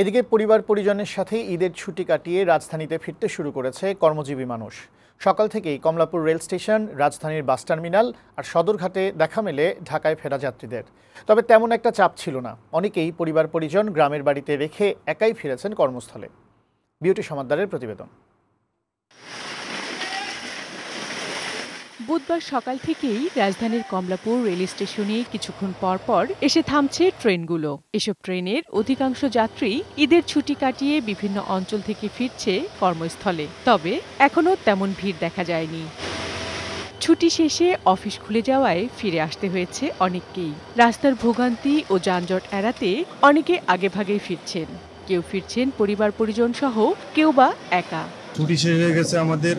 এদিকে পরিবার পরিজনের সাথে ঈদের ছুটি কাটিয়ে রাজধানীতে ফিরতে শুরু করেছে কর্মজীবী মানুষ। সকাল থেকেই কমলাপুর রেল স্টেশন, রাজধানীর বাস টার্মিনাল আর সদরঘাটে দেখা মেলে ঢাকায় ফেরা যাত্রীদের। তবে তেমন একটা চাপ ছিল না। অনেকেই পরিবার পরিজন গ্রামের বাড়িতে রেখে একাই ফিরেছেন কর্মস্থলে। বিউটি সমাদ্দারের প্রতিবেদন। বুধবার সকাল থেকেই রাজধানীর কমলাপুর রেল স্টেশনে কিছুক্ষণ পর পর এসে থামছে ট্রেনগুলো। এসব ট্রেনের অধিকাংশ যাত্রী ঈদের ছুটি কাটিয়ে বিভিন্ন অঞ্চল থেকে ফিরছে কর্মস্থলে। তবে এখনো তেমন ভিড় দেখা যায়নি। ছুটি শেষে অফিস খুলে যাওয়ায় ফিরে আসতে হয়েছে অনেককেই। রাস্তার ভোগান্তি ও যানজট এড়াতে অনেকে আগেভাগেই ফিরছেন। কেউ ফিরছেন পরিবার পরিজন সহ, কেউ বা একা। ছুটি শেষ হয়ে গেছে আমাদের,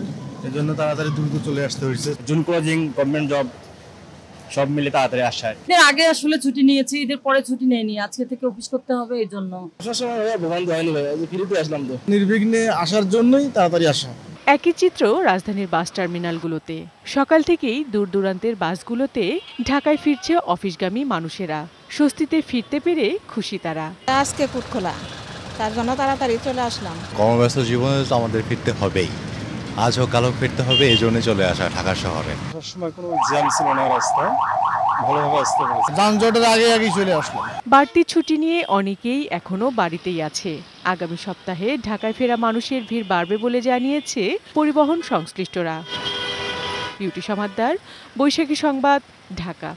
এজন্য তাড়াতাড়ি দ্রুত চলে আসতে হয়েছে। জুন ক্লোজিং, গভর্নমেন্ট জব সব মিলে তাড়াতাড়ি আসায়। এর আগে আসলে ছুটি নিয়েছি, ঈদের পরে ছুটি নেইনি, আজকে থেকে অফিস করতে হবে। এই জন্য আসার সময় ভোগান্তি হয়নি, ফিরিতে আসলাম তো। নির্বিঘ্নে আসার জন্যই তাড়াতাড়ি আসা। একই চিত্র রাজধানীর বাস টার্মিনালগুলোতে। সকাল থেকেই দূর দূরান্তের বাসগুলোতে ঢাকায় ফিরছে অফিসগামী মানুষেরা। স্বস্তিতে ফিরতে পেরে খুশি তারা। আজকে কুট খোলা, তার জন্য তাড়াতাড়ি চলে আসলাম। কর্মব্যস্ত জীবনে তো আমাদের ফিরতে হবেই, আজ হোক কালো ফিরতে হবে, এই জন্য চলে আসা ঢাকা শহরে। সবসময় কোনো জ্যাম ছিল না, রাস্তা ভালোভাবে আসতে পেরেছি। যানজটের আগেই চলে আসলাম। বাড়তি ছুটি নিয়ে অনেকেই এখনো বাড়িতেই আছে। আগামী সপ্তাহে ঢাকায় ফেরা মানুষের ভিড় বাড়বে বলে জানিয়েছে পরিবহন সংশ্লিষ্টরা। বিউটি সমাদ্দার, বৈশাখী সংবাদ, ঢাকা।